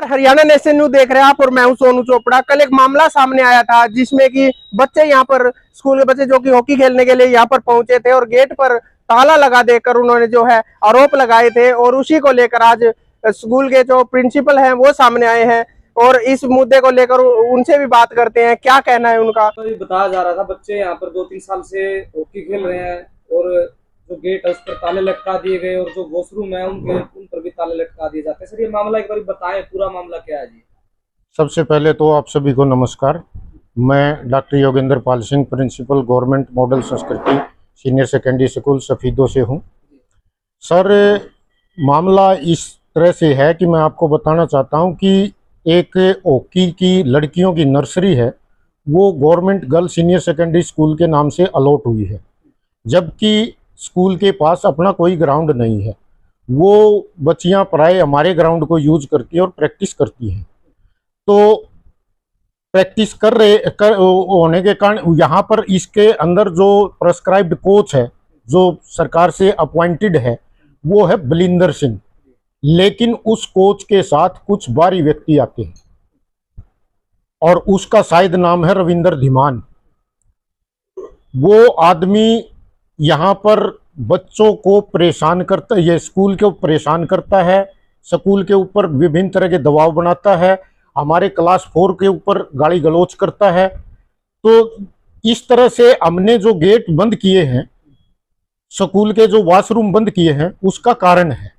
Haryana nation news देख रहे हैं आप और मैं हूं सोनू चोपड़ा। कल एक मामला सामने आया था जिसमें कि बच्चे यहाँ पर स्कूल के बच्चे जो कि हॉकी खेलने के लिए यहाँ पर पहुंचे थे और गेट पर ताला लगा देकर उन्होंने जो है आरोप लगाए थे और उसी को लेकर आज स्कूल के जो प्रिंसिपल हैं वो सामने आए हैं और इस मुद्दे को लेकर उनसे भी बात करते हैं, क्या कहना है उनका। तो ये बताया जा रहा था बच्चे यहाँ पर 2-3 साल से हॉकी खेल रहे हैं और जो गेट है उस पर ताले लटका दिए गए और जो वॉशरूम है उन पर भी ताले लटका दिए जाते हैं। सर ये मामला एक बार बताएं, पूरा मामला क्या है जी। सबसे पहले तो आप सभी को नमस्कार। मैं doctor Yogendra Pal Singh, principal government model संस्कृति सीनियर सेकेंडरी स्कूल सफीदों से हूँ। सर मामला इस तरह से है कि मैं आपको बताना चाहता हूँ कि एक हॉकी की लड़कियों की नर्सरी है, वो government girl senior secondary school के नाम से अलॉट हुई है, जबकि स्कूल के पास अपना कोई ग्राउंड नहीं है। वो बच्चियां प्राय हमारे ग्राउंड को यूज करती हैं और प्रैक्टिस करती हैं। तो प्रैक्टिस कर होने के कारण यहाँ पर इसके अंदर जो प्रेस्क्राइब्ड कोच है, जो सरकार से अपॉइंटेड है, वो है बलिंदर सिंह। लेकिन उस कोच के साथ कुछ बाहरी व्यक्ति आते हैं और उसका शायद नाम है रविंदर धीमान। वो आदमी यहाँ पर बच्चों को परेशान करता है, ये स्कूल को परेशान करता है, स्कूल के ऊपर विभिन्न तरह के दबाव बनाता है, हमारे क्लास 4 के ऊपर गाली गलौज करता है। तो इस तरह से हमने जो गेट बंद किए हैं, स्कूल के जो वॉशरूम बंद किए हैं, उसका कारण है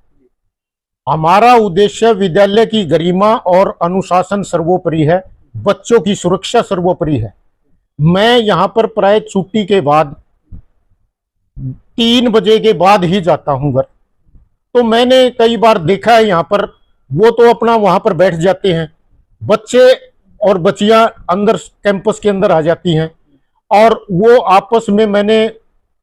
हमारा उद्देश्य विद्यालय की गरिमा और अनुशासन सर्वोपरि है, बच्चों की सुरक्षा सर्वोपरि है। मैं यहाँ पर प्राय छुट्टी के बाद 3 बजे के बाद ही जाता हूँ घर। तो मैंने कई बार देखा है यहाँ पर वो तो अपना वहां पर बैठ जाते हैं, बच्चे और बच्चियां अंदर कैंपस के अंदर आ जाती हैं और वो आपस में मैंने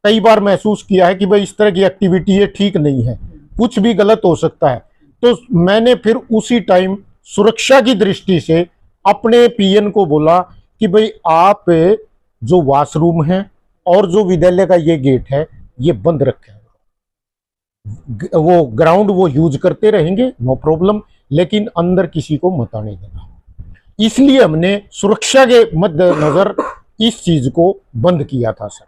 कई बार महसूस किया है कि भाई इस तरह की एक्टिविटी ये ठीक नहीं है, कुछ भी गलत हो सकता है। तो मैंने फिर उसी टाइम सुरक्षा की दृष्टि से अपने पीएन को बोला कि भाई आप जो वॉशरूम है और जो विद्यालय का ये गेट है ये बंद रखें। वो ग्राउंड वो यूज करते रहेंगे, नो प्रॉब्लम, लेकिन अंदर किसी को मत आने देना। इसलिए हमने सुरक्षा के मद्देनजर इस चीज को बंद किया था सर।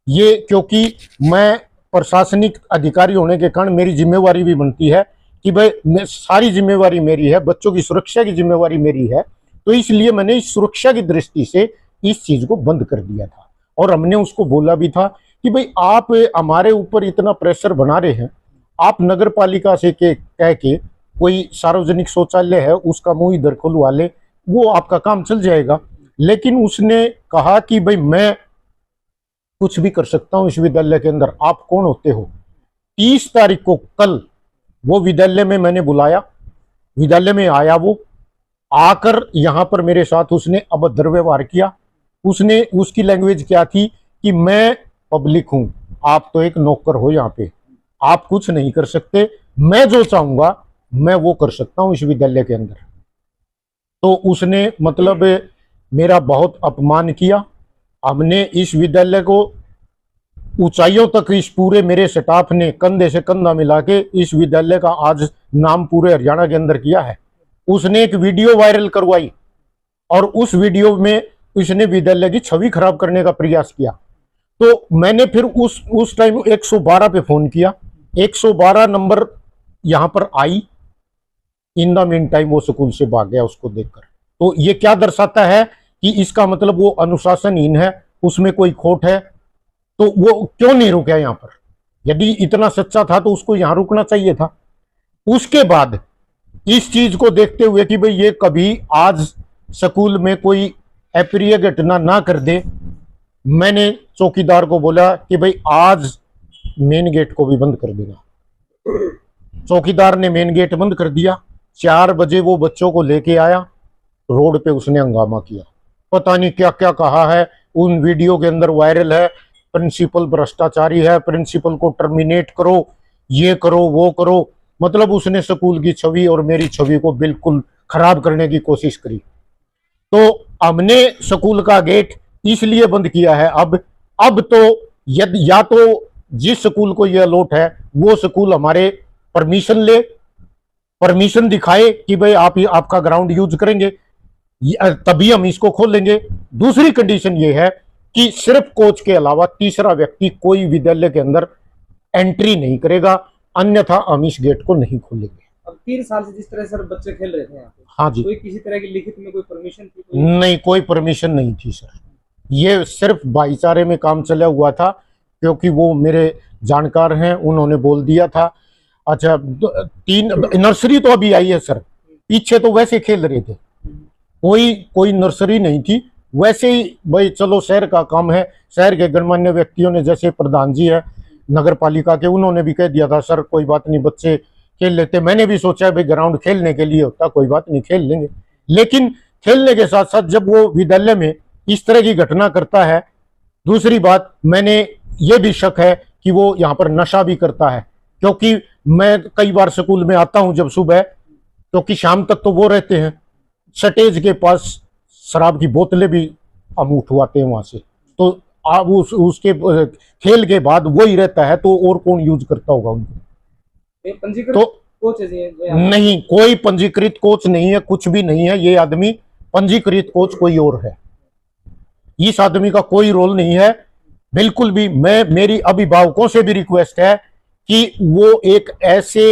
ये क्योंकि मैं प्रशासनिक अधिकारी होने के कारण मेरी जिम्मेवारी भी बनती है कि भाई सारी जिम्मेवारी मेरी है, बच्चों की सुरक्षा की जिम्मेवारी मेरी है। तो इसलिए मैंने इस सुरक्षा की दृष्टि से इस चीज को बंद कर दिया था और हमने उसको बोला भी था कि भाई आप हमारे ऊपर इतना प्रेशर बना रहे हैं, आप नगर पालिका से कह के कोई सार्वजनिक शौचालय है उसका मुंह इधर खुलवा ले, वो आपका काम चल जाएगा। लेकिन उसने कहा कि भाई मैं कुछ भी कर सकता हूं इस विद्यालय के अंदर, आप कौन होते हो। 30 तारीख को कल वो विद्यालय में मैंने बुलाया, विद्यालय में आया, वो आकर यहाँ पर मेरे साथ उसने अभद्र व्यवहार किया। उसने उसकी लैंग्वेज क्या थी कि मैं पब्लिक हूं, आप तो एक नौकर हो, यहाँ पे आप कुछ नहीं कर सकते, मैं जो चाहूंगा मैं वो कर सकता हूं इस विद्यालय के अंदर। तो उसने मतलब मेरा बहुत अपमान किया। हमने इस विद्यालय को ऊंचाइयों तक, इस पूरे मेरे स्टाफ ने कंधे से कंधा मिला के इस विद्यालय का आज नाम पूरे हरियाणा के अंदर किया है। उसने एक वीडियो वायरल करवाई और उस वीडियो में उसने विद्यालय की छवि खराब करने का प्रयास किया। तो मैंने फिर उस टाइम 112 पे फोन किया, 112 नंबर यहाँ पर आई। इन द मीन टाइम वो स्कूल से भाग गया उसको देखकर। तो ये क्या दर्शाता है कि इसका मतलब वो अनुशासनहीन है, उसमें कोई खोट है। तो वो क्यों नहीं रुका यहाँ पर? यदि इतना सच्चा था तो उसको यहाँ रुकना चाहिए था। उसके बाद इस चीज को देखते हुए कि भाई ये कभी आज स्कूल में कोई अप्रिय घटना ना कर दे, मैंने चौकीदार को बोला कि भाई आज मेन गेट को भी बंद कर देना। चौकीदार ने मेन गेट बंद कर दिया। 4 बजे वो बच्चों को लेके आया, रोड पे उसने हंगामा किया, पता नहीं क्या क्या कहा है, उन वीडियो के अंदर वायरल है, प्रिंसिपल भ्रष्टाचारी है, प्रिंसिपल को टर्मिनेट करो, ये करो वो करो। मतलब उसने स्कूल की छवि और मेरी छवि को बिल्कुल खराब करने की कोशिश करी। तो हमने स्कूल का गेट इसलिए बंद किया है अब तो या तो जिस स्कूल को यह अलॉट है वो स्कूल हमारे परमिशन ले, परमिशन दिखाए कि भाई आप आपका ग्राउंड यूज करेंगे, तभी हम इसको खोलेंगे। दूसरी कंडीशन ये है कि सिर्फ कोच के अलावा तीसरा व्यक्ति कोई विद्यालय के अंदर एंट्री नहीं करेगा, अन्यथा हम इस गेट को नहीं खोलेंगे। अब 3 साल से जिस तरह सर बच्चे खेल रहे थे यहाँ पे, हाँ जी, कोई किसी तरह की लिखित में कोई परमिशन थी? कोई नहीं, कोई परमिशन नहीं थी सर। ये सिर्फ भाईचारे में काम चला हुआ था, क्योंकि वो मेरे जानकार हैं, उन्होंने बोल दिया था। अच्छा, 3 नर्सरी तो अभी आई है सर, पीछे तो वैसे खेल रहे थे, कोई नर्सरी नहीं थी, वैसे ही भाई चलो शहर का काम है। शहर के गणमान्य व्यक्तियों ने, जैसे प्रधान जी है नगर पालिका के, उन्होंने भी कह दिया था सर कोई बात नहीं, बच्चे खेल लेते। मैंने भी सोचा भाई ग्राउंड खेलने के लिए होता, कोई बात नहीं खेल लेंगे। लेकिन खेलने के साथ साथ जब वो विद्यालय में इस तरह की घटना करता है, दूसरी बात मैंने ये भी शक है कि वो यहाँ पर नशा भी करता है, क्योंकि मैं कई बार स्कूल में आता हूँ जब सुबह, क्योंकि शाम तक तो वो रहते हैं, स्टेज के पास शराब की बोतलें भी हम उठवाते हैं वहां से। तो आप उसके खेल के बाद वो ही रहता है, तो और कौन यूज करता होगा उनको? ये पंजीकृत तो कोच है जी जो यहाँ- नहीं, कोई पंजीकृत कोच नहीं है, कुछ भी नहीं है। ये आदमी पंजीकृत कोच कोई और है, इस आदमी का कोई रोल नहीं है बिल्कुल भी। मेरी अभिभावकों से भी रिक्वेस्ट है कि वो एक ऐसे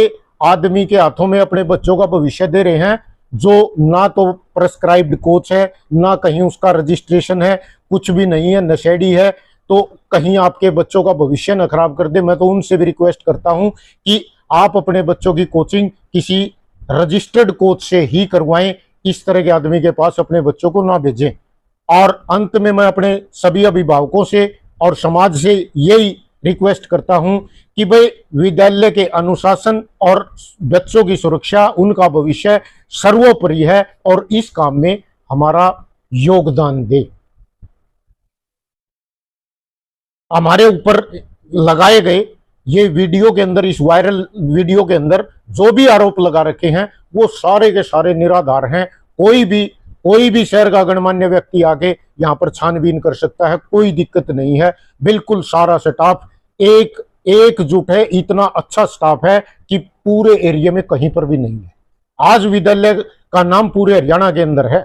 आदमी के हाथों में अपने बच्चों का भविष्य दे रहे हैं जो ना तो प्रेस्क्राइब्ड कोच है, ना कहीं उसका रजिस्ट्रेशन है, कुछ भी नहीं है, नशेड़ी है। तो कहीं आपके बच्चों का भविष्य न खराब कर दे। मैं तो उनसे भी रिक्वेस्ट करता हूं कि आप अपने बच्चों की कोचिंग किसी रजिस्टर्ड कोच से ही करवाएं, इस तरह के आदमी के पास अपने बच्चों को ना भेजें। और अंत में मैं अपने सभी अभिभावकों से और समाज से यही रिक्वेस्ट करता हूं कि भाई विद्यालय के अनुशासन और बच्चों की सुरक्षा, उनका भविष्य सर्वोपरि है, और इस काम में हमारा योगदान दे। हमारे ऊपर लगाए गए ये वीडियो के अंदर, इस वायरल वीडियो के अंदर जो भी आरोप लगा रखे हैं वो सारे के सारे निराधार हैं। कोई भी शहर का गणमान्य व्यक्ति आके यहाँ पर छानबीन कर सकता है, कोई दिक्कत नहीं है। बिल्कुल सारा स्टाफ एकजुट है, इतना अच्छा स्टाफ है कि पूरे एरिया में कहीं पर भी नहीं है। आज विद्यालय का नाम पूरे हरियाणा के अंदर है।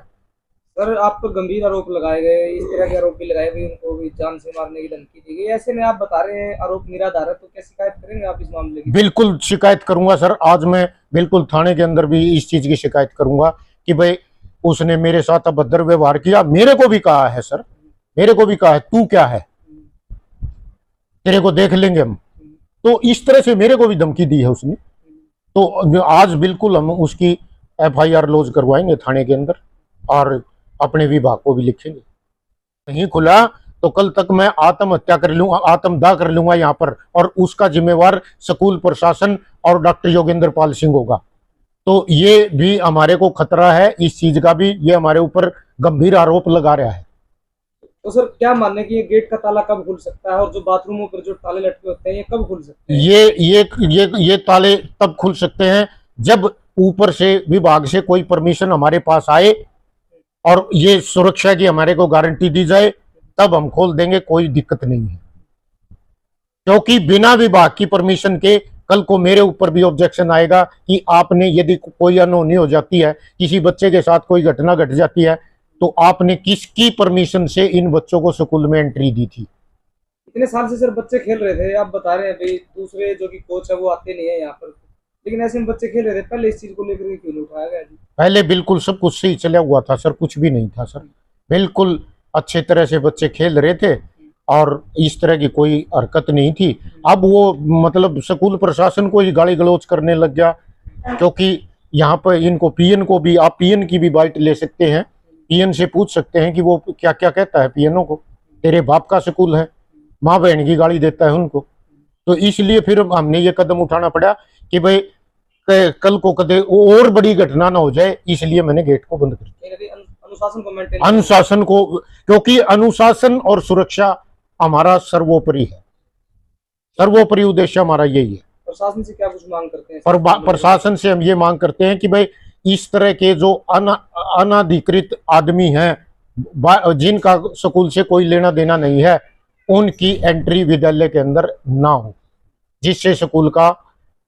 सर आप तो गंभीर आरोप लगाए गए, इस तरह के आरोप भी लगाए गए, उनको भी जान से मारने की धमकी दी गई। ऐसे में आप बता रहे हैं आरोप निराधार है, तो क्या शिकायत करेंगे आप इस मामले की? बिल्कुल शिकायत करूंगा सर। आज मैं बिल्कुल थाने के अंदर भी इस चीज की शिकायत करूंगा कि भाई उसने मेरे साथ अभद्र व्यवहार किया। मेरे को भी कहा है सर, मेरे को भी कहा है तू क्या है, तेरे को देख लेंगे हम। तो इस तरह से मेरे को भी धमकी दी है उसने। तो आज बिल्कुल हम उसकी FIR लॉन्च करवाएंगे थाने के अंदर, और अपने विभाग को भी लिखेंगे। नहीं खुला तो कल तक मैं आत्महत्या कर लूंगा, आत्मदाह कर लूंगा यहाँ पर, और उसका जिम्मेवार स्कूल प्रशासन और डॉक्टर योगेंद्र पाल सिंह होगा। तो ये भी हमारे को खतरा है इस चीज का भी, ये हमारे ऊपर गंभीर आरोप लगा रहा है। तो सर क्या मानने की ये गेट का ताला कब खुल सकता है, और जो बाथरूमों पर जो ताले लटके होते हैं ये कब खुल सकते हैं? ये ताले तब खुल सकते हैं जब ऊपर से विभाग से कोई परमिशन हमारे पास आए और ये सुरक्षा की हमारे को गारंटी दी जाए, तब हम खोल देंगे, कोई दिक्कत नहीं है। क्योंकि बिना विभाग की परमिशन के कल को मेरे ऊपर भी ऑब्जेक्शन आएगा कि आपने, यदि कोई अनहोनी हो जाती है, किसी बच्चे के साथ कोई घटना घट जाती है, तो आपने किसकी परमिशन से इन बच्चों को स्कूल में एंट्री दी थी? इतने साल से सर बच्चे खेल रहे थे, आप बता रहे हैं भाई दूसरे जो कि कोच है वो आते नहीं है यहाँ पर, लेकिन ऐसे में बच्चे खेल रहे थे, पहले इस चीज को लेकर के क्यों नहीं उठाया गया जी? पहले बिल्कुल सब कुछ सही चला हुआ था सर, कुछ भी नहीं था सर, बिल्कुल अच्छे तरह से बच्चे खेल रहे थे और इस तरह की कोई हरकत नहीं थी। अब वो मतलब स्कूल प्रशासन को ही गाली गलौज करने लग गया, क्योंकि यहाँ पर इनको PN को भी, आप PN की भी बाइट ले सकते हैं, PN से पूछ सकते हैं कि वो क्या क्या कहता है PNO को। तेरे बाप का स्कूल है, माँ बहन की गाली देता है उनको। तो इसलिए फिर हमने ये कदम उठाना पड़ा कि भाई कल को कदे और बड़ी घटना ना हो जाए, इसलिए मैंने गेट को बंद कर दिया। अनुशासन को मेंटेन, अनुशासन को, क्योंकि अनुशासन और सुरक्षा हमारा सर्वोपरि है, सर्वोपरि उद्देश्य हमारा यही है। प्रशासन से क्या कुछ मांग करते हैं? प्रशासन से हम ये मांग करते हैं कि भाई इस तरह के जो अनाधिकृत आदमी हैं, जिनका स्कूल से कोई लेना देना नहीं है, उनकी एंट्री विद्यालय के अंदर ना हो, जिससे स्कूल का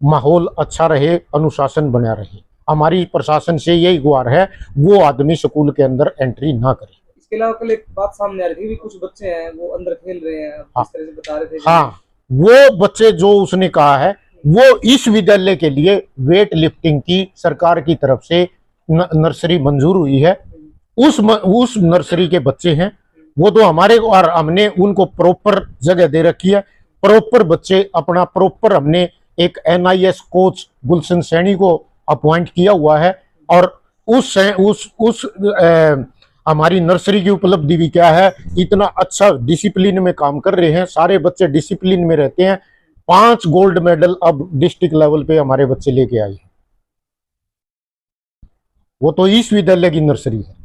माहौल अच्छा रहे, अनुशासन बना रहे। हमारी प्रशासन से यही गुहार है, वो आदमी स्कूल के अंदर एंट्री ना करे। इसके अलावा कल एक बात सामने आ रही थी भी कुछ बच्चे हैं वो अंदर खेल रहे हैं, हाँ। इस तरह से बता रहे थे। हाँ, वो बच्चे जो उसने कहा है, वो इस विद्यालय के लिए वेट लिफ्टिंग की सरकार की तरफ से नर्सरी मंजूर हुई है, उस नर्सरी के बच्चे हैं वो। तो हमारे और हमने उनको प्रॉपर जगह दे रखी है, प्रॉपर बच्चे अपना प्रॉपर, हमने एक NIS कोच गुलशन सैनी को अपॉइंट किया हुआ है। और उस हमारी नर्सरी की उपलब्धि भी क्या है, इतना अच्छा डिसिप्लिन में काम कर रहे हैं, सारे बच्चे डिसिप्लिन में रहते हैं। 5 गोल्ड मेडल अब डिस्ट्रिक्ट लेवल पे हमारे बच्चे लेके आए हैं। वो तो इस विद्यालय की नर्सरी है।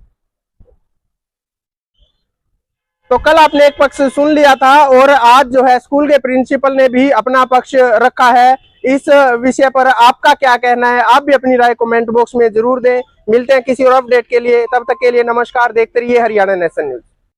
तो कल आपने एक पक्ष सुन लिया था और आज जो है स्कूल के प्रिंसिपल ने भी अपना पक्ष रखा है। इस विषय पर आपका क्या कहना है? आप भी अपनी राय कमेंट बॉक्स में जरूर दें। मिलते हैं किसी और अपडेट के लिए, तब तक के लिए नमस्कार। देखते रहिए हरियाणा नेशन न्यूज।